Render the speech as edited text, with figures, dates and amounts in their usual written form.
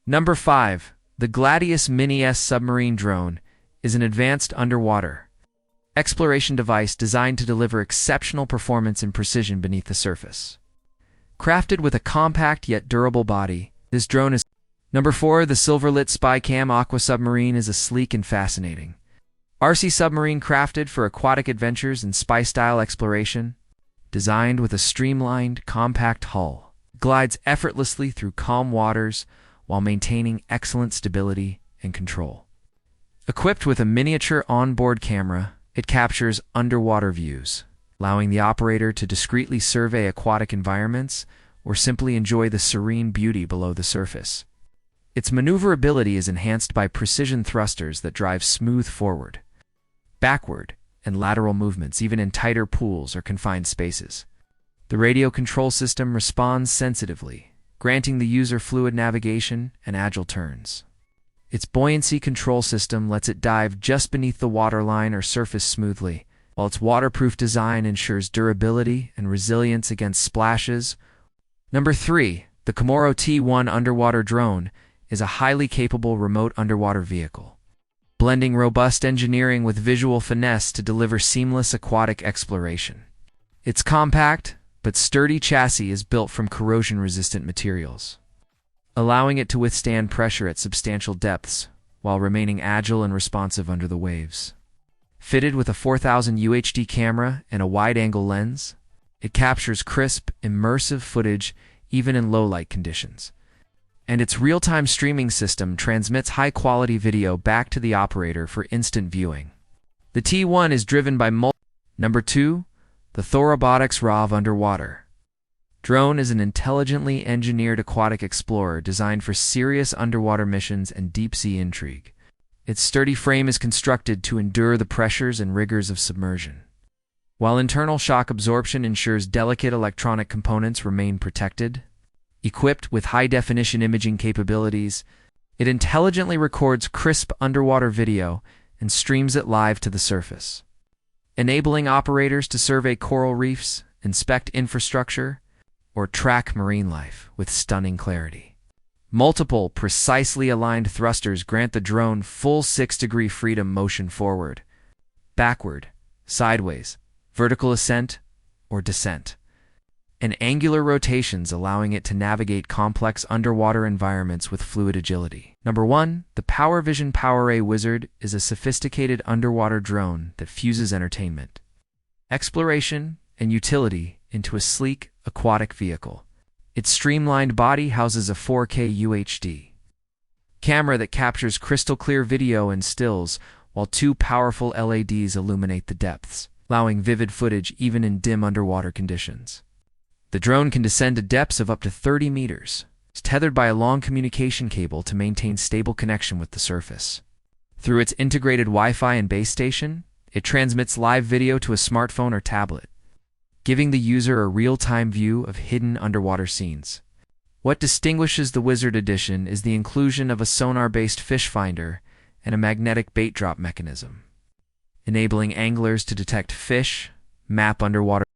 Number 5. The Gladius Mini-S submarine drone is an advanced underwater exploration device designed to deliver exceptional performance and precision beneath the surface. Crafted with a compact yet durable body, this drone is... Number 4. The Silverlit Spycam Aqua Submarine is a sleek and fascinating RC submarine crafted for aquatic adventures and spy-style exploration. Designed with a streamlined, compact hull, it glides effortlessly through calm waters while maintaining excellent stability and control. Equipped with a miniature onboard camera, it captures underwater views, allowing the operator to discreetly survey aquatic environments or simply enjoy the serene beauty below the surface. Its maneuverability is enhanced by precision thrusters that drive smooth forward, backward, and lateral movements even in tighter pools or confined spaces. The radio control system responds sensitively, granting the user fluid navigation and agile turns. Its buoyancy control system lets it dive just beneath the waterline or surface smoothly, while its waterproof design ensures durability and resilience against splashes. Number 3. The Camoro T1 underwater drone is a highly capable remote underwater vehicle, blending robust engineering with visual finesse to deliver seamless aquatic exploration. Its compact but sturdy chassis is built from corrosion-resistant materials, allowing it to withstand pressure at substantial depths while remaining agile and responsive under the waves. Fitted with a 4000 UHD camera and a wide-angle lens, it captures crisp, immersive footage even in low-light conditions. And its real-time streaming system transmits high-quality video back to the operator for instant viewing. The T1 is driven by Number 2. The ThorRobotics ROV Underwater drone is an intelligently engineered aquatic explorer designed for serious underwater missions and deep-sea intrigue. Its sturdy frame is constructed to endure the pressures and rigors of submersion, while internal shock absorption ensures delicate electronic components remain protected. Equipped with high-definition imaging capabilities, it intelligently records crisp underwater video and streams it live to the surface, enabling operators to survey coral reefs, inspect infrastructure, or track marine life with stunning clarity. Multiple, precisely aligned thrusters grant the drone full 6-degree freedom motion forward, backward, sideways, vertical ascent, or descent, and angular rotations allowing it to navigate complex underwater environments with fluid agility. Number 1. The PowerVision PowerRay Wizard is a sophisticated underwater drone that fuses entertainment, exploration, and utility into a sleek, aquatic vehicle. Its streamlined body houses a 4K UHD camera that captures crystal-clear video and stills, while 2 powerful LEDs illuminate the depths, allowing vivid footage even in dim underwater conditions. The drone can descend to depths of up to 30 meters. It's tethered by a long communication cable to maintain stable connection with the surface. Through its integrated Wi-Fi and base station, it transmits live video to a smartphone or tablet, giving the user a real-time view of hidden underwater scenes. What distinguishes the Wizard Edition is the inclusion of a sonar-based fish finder and a magnetic bait drop mechanism, enabling anglers to detect fish, map underwater